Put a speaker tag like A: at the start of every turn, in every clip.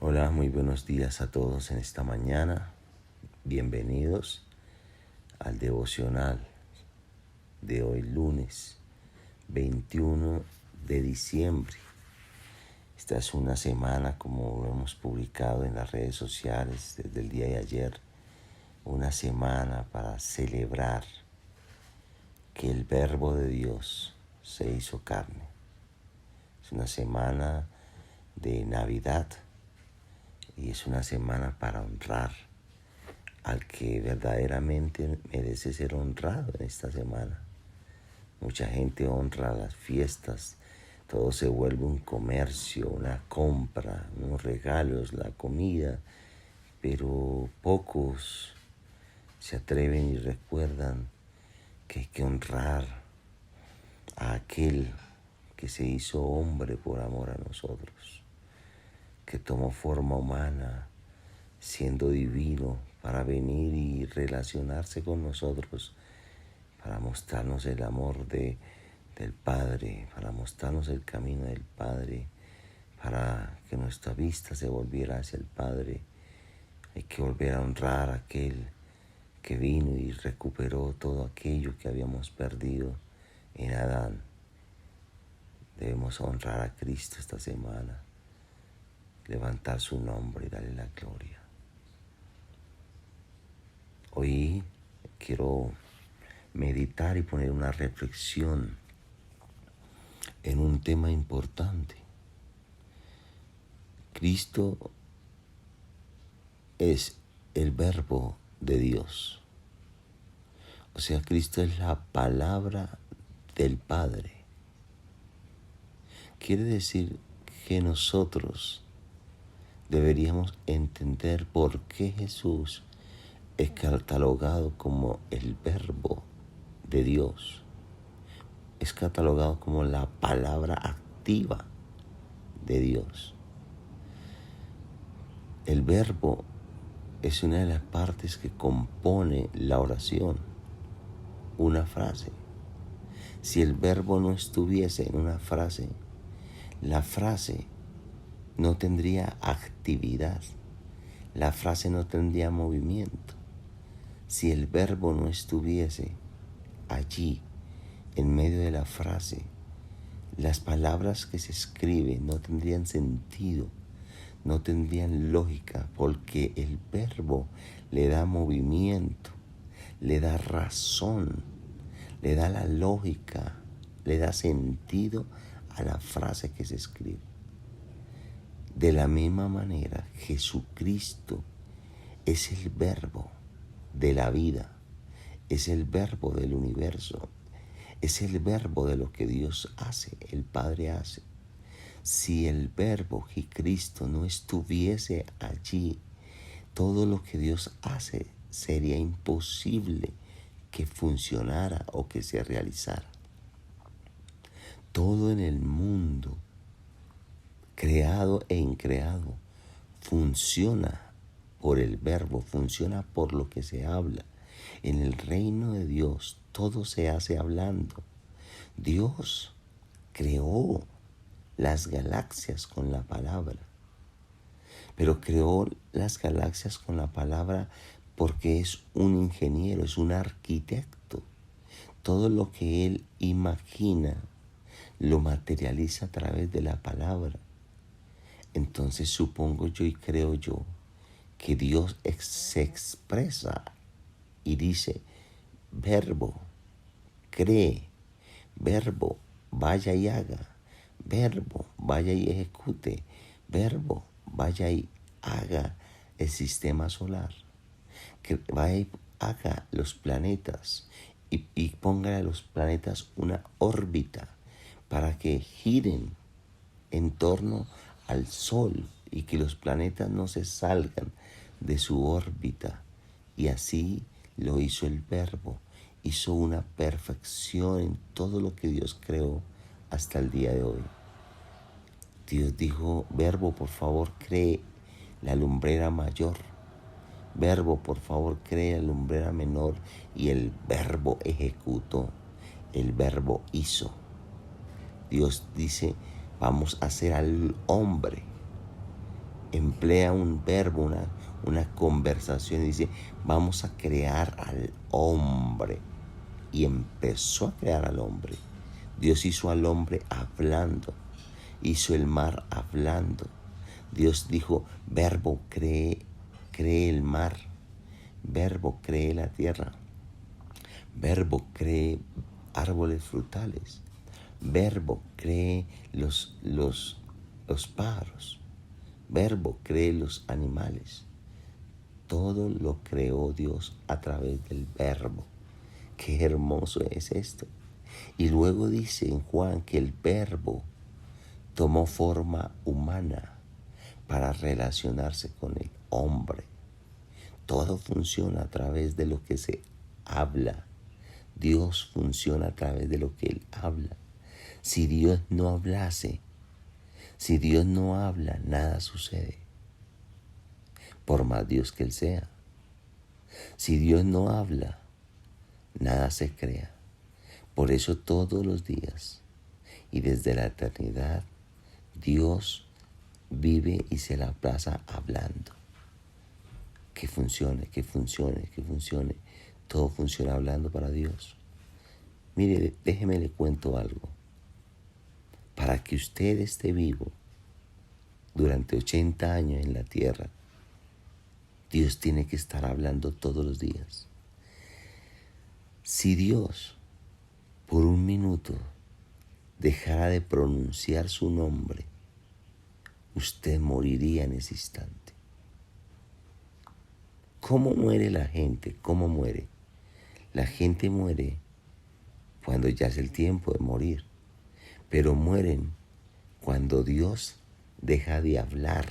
A: Hola, muy buenos días a todos en esta mañana. Bienvenidos al devocional de hoy lunes 21 de diciembre. Esta es una semana, como lo hemos publicado en las redes sociales desde el día de ayer, una semana para celebrar que el Verbo de Dios se hizo carne. Es una semana de Navidad y es una semana para honrar al que verdaderamente merece ser honrado en esta semana. Mucha gente honra las fiestas, todo se vuelve un comercio, una compra, unos regalos, la comida, pero pocos se atreven y recuerdan que hay que honrar a aquel que se hizo hombre por amor a nosotros, que tomó forma humana siendo divino para venir y relacionarse con nosotros, para mostrarnos el amor del Padre, para mostrarnos el camino del Padre, para que nuestra vista se volviera hacia el Padre. Hay que volver a honrar a aquel que vino y recuperó todo aquello que habíamos perdido en Adán. Debemos honrar a Cristo esta semana, levantar su nombre y darle la gloria. Hoy quiero meditar y poner una reflexión en un tema importante. Cristo es el Verbo de Dios. O sea, Cristo es la palabra del Padre. Quiere decir que nosotros deberíamos entender por qué Jesús es catalogado como el Verbo de Dios. Es catalogado como la palabra activa de Dios. El verbo es una de las partes que compone la oración, una frase. Si el verbo no estuviese en una frase, la frase no tendría actividad, la frase no tendría movimiento. Si el verbo no estuviese allí, en medio de la frase, las palabras que se escriben no tendrían sentido, no tendrían lógica, porque el verbo le da movimiento, le da razón, le da la lógica, le da sentido a la frase que se escribe. De la misma manera, Jesucristo es el verbo de la vida, es el verbo del universo, es el verbo de lo que Dios hace, el Padre hace. Si el verbo y Cristo no estuviese allí, todo lo que Dios hace sería imposible que funcionara o que se realizara. Todo en el mundo, creado e increado, funciona por el verbo, funciona por lo que se habla. En el reino de Dios todo se hace hablando. Dios creó las galaxias con la palabra, pero creó las galaxias con la palabra porque es un ingeniero, es un arquitecto. Todo lo que él imagina lo materializa a través de la palabra. Entonces supongo yo y creo yo que Dios se expresa y dice: verbo, cree, verbo, vaya y haga, verbo, vaya y ejecute, verbo, vaya y haga el sistema solar, que vaya y haga los planetas y ponga a los planetas una órbita para que giren en torno al Sol y que los planetas no se salgan de su órbita. Y así lo hizo el Verbo, hizo una perfección en todo lo que Dios creó hasta el día de hoy. Dios dijo: Verbo, por favor, cree la lumbrera mayor. Verbo, por favor, cree la lumbrera menor. Y el Verbo ejecutó, el Verbo hizo. Dios dice: vamos a hacer al hombre emplea un verbo, una conversación y dice, vamos a crear al hombre. Y empezó a crear al hombre. Dios hizo al hombre hablando, hizo el mar hablando. Dios dijo, verbo, cree el mar, verbo, cree la tierra, verbo, cree árboles frutales, verbo, cree los pájaros, verbo, cree los animales. Todo lo creó Dios a través del verbo. Qué hermoso es esto. Y luego dice en Juan que el verbo tomó forma humana para relacionarse con el hombre. Todo funciona a través de lo que se habla. Dios funciona a través de lo que Él habla. Si Dios no hablase, si Dios no habla, nada sucede. Por más Dios que Él sea. Si Dios no habla, nada se crea. Por eso todos los días y desde la eternidad, Dios vive y se la pasa hablando. Que funcione, que funcione, que funcione. Todo funciona hablando para Dios. Mire, déjeme le cuento algo. Para que usted esté vivo durante 80 años en la tierra, Dios tiene que estar hablando todos los días. Si Dios, por un minuto, dejara de pronunciar su nombre, usted moriría en ese instante. ¿Cómo muere la gente? ¿Cómo muere? La gente muere cuando ya es el tiempo de morir, pero mueren cuando Dios deja de hablar,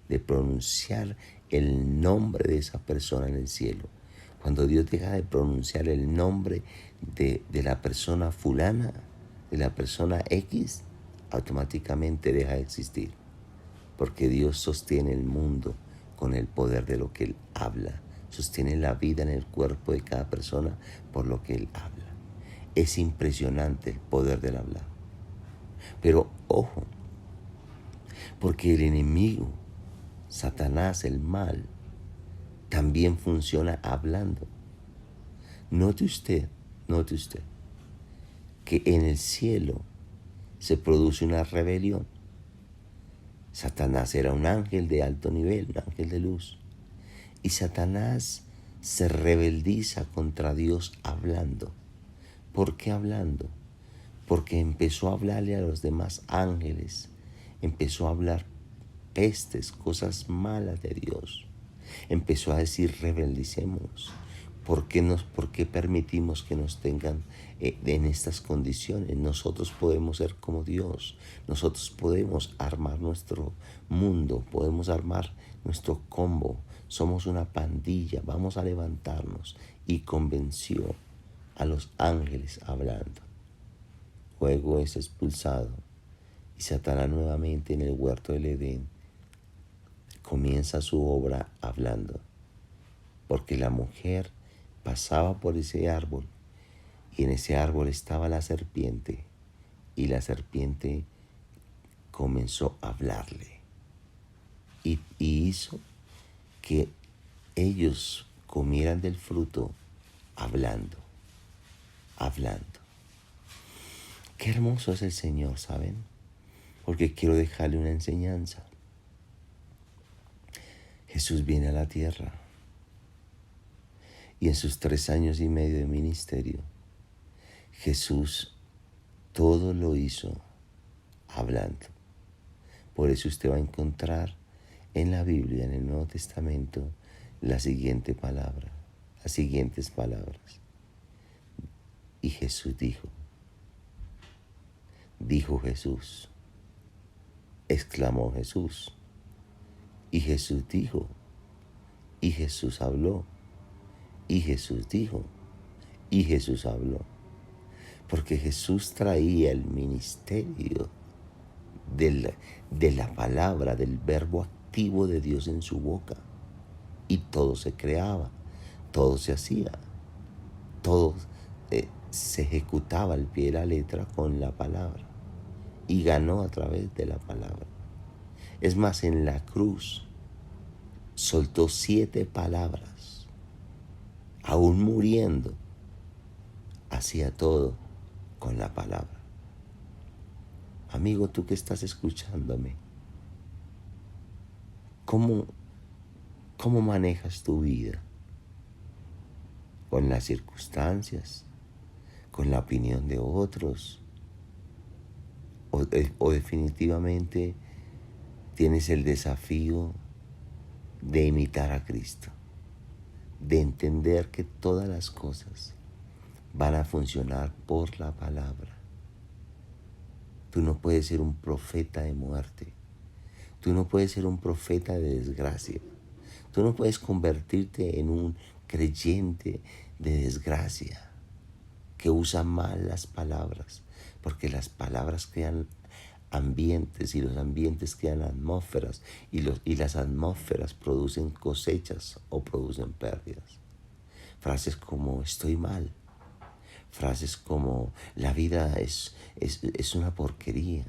A: de pronunciar el nombre de esa persona en el cielo. Cuando Dios deja de pronunciar el nombre de la persona fulana, de la persona X, automáticamente deja de existir. Porque Dios sostiene el mundo con el poder de lo que Él habla. Sostiene la vida en el cuerpo de cada persona por lo que Él habla. Es impresionante el poder del hablar. Pero ojo, porque el enemigo, Satanás, el mal, también funciona hablando. Note usted que en el cielo se produce una rebelión. Satanás era un ángel de alto nivel, un ángel de luz. Y Satanás se rebeldiza contra Dios hablando. ¿Por qué hablando? Porque empezó a hablarle a los demás ángeles, empezó a hablar pestes, cosas malas de Dios. Empezó a decir, rebeldicémonos. ¿Por qué permitimos que nos tengan en estas condiciones? Nosotros podemos ser como Dios. Nosotros podemos armar nuestro mundo, podemos armar nuestro combo. Somos una pandilla, vamos a levantarnos. Y convenció a los ángeles hablando. Luego es expulsado y Satanás nuevamente en el huerto del Edén comienza su obra hablando. Porque la mujer pasaba por ese árbol y en ese árbol estaba la serpiente y la serpiente comenzó a hablarle y hizo que ellos comieran del fruto hablando. Qué hermoso es el Señor, ¿saben? Porque quiero dejarle una enseñanza. Jesús viene a la tierra y en sus 3 años y medio de ministerio, Jesús todo lo hizo hablando. Por eso usted va a encontrar en la Biblia, en el Nuevo Testamento, las siguientes palabras. Y Jesús dijo Jesús, exclamó Jesús. Y Jesús dijo, y Jesús habló, y Jesús dijo, y Jesús habló. Porque Jesús traía el ministerio de la palabra, del verbo activo de Dios en su boca. Y todo se creaba, todo se hacía, todo se ejecutaba al pie de la letra con la palabra. Y ganó a través de la palabra. Es más, en la cruz soltó 7 palabras. Aún muriendo, hacía todo con la palabra. Amigo, tú que estás escuchándome, ¿cómo manejas tu vida? ¿Con las circunstancias? ¿Con la opinión de otros? ¿O definitivamente tienes el desafío de imitar a Cristo? De entender que todas las cosas van a funcionar por la palabra. Tú no puedes ser un profeta de muerte. Tú no puedes ser un profeta de desgracia. Tú no puedes convertirte en un creyente de desgracia que usa mal las palabras, porque las palabras crean ambientes y los ambientes crean atmósferas y las atmósferas producen cosechas o producen pérdidas. Frases como estoy mal, frases como la vida es una porquería,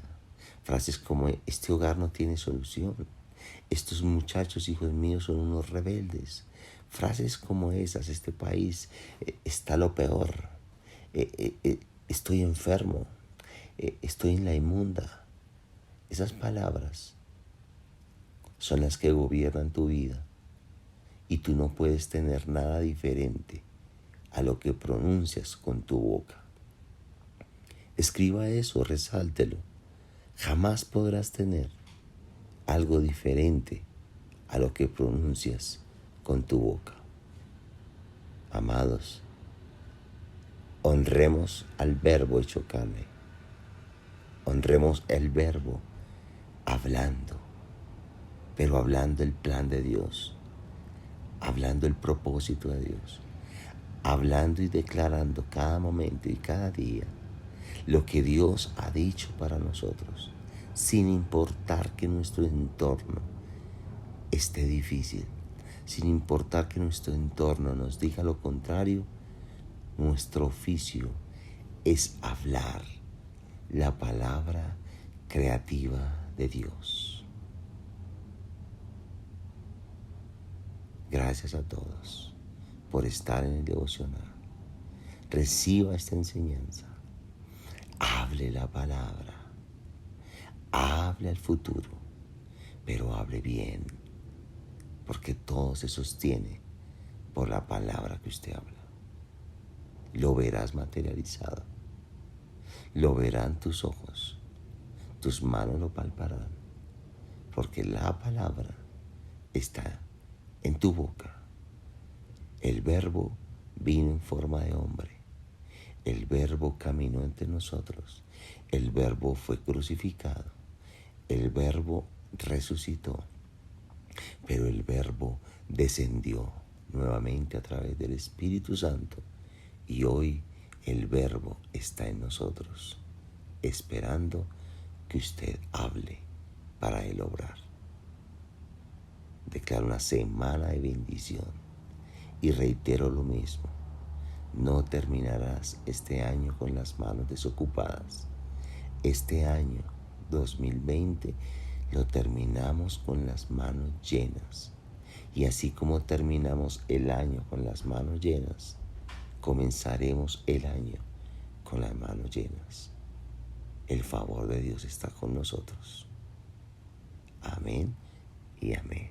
A: frases como este hogar no tiene solución, estos muchachos hijos míos son unos rebeldes, frases como esas, este país está lo peor, estoy enfermo, estoy en la inmunda. Esas palabras son las que gobiernan tu vida y tú no puedes tener nada diferente a lo que pronuncias con tu boca. Escriba eso, resáltelo. Jamás podrás tener algo diferente a lo que pronuncias con tu boca. Amados, honremos al Verbo hecho carne. Honremos el Verbo hablando, pero hablando el plan de Dios, hablando el propósito de Dios, hablando y declarando cada momento y cada día lo que Dios ha dicho para nosotros, sin importar que nuestro entorno esté difícil, sin importar que nuestro entorno nos diga lo contrario. Nuestro oficio es hablar la palabra creativa de Dios. Gracias a todos por estar en el devocional. Reciba esta enseñanza. Hable la palabra. Hable al futuro, pero hable bien, porque todo se sostiene por la palabra que usted habla. Lo verás materializado. Lo verán tus ojos. Tus manos lo palparán, porque la palabra está en tu boca. El Verbo vino en forma de hombre. El Verbo caminó entre nosotros. El Verbo fue crucificado. El Verbo resucitó. Pero el Verbo descendió nuevamente a través del Espíritu Santo. Y hoy el Verbo está en nosotros, esperando que usted hable para él obrar. Declaro una semana de bendición y reitero lo mismo. No terminarás este año con las manos desocupadas. Este año 2020 lo terminamos con las manos llenas. Y así como terminamos el año con las manos llenas, comenzaremos el año con las manos llenas. El favor de Dios está con nosotros. Amén y amén.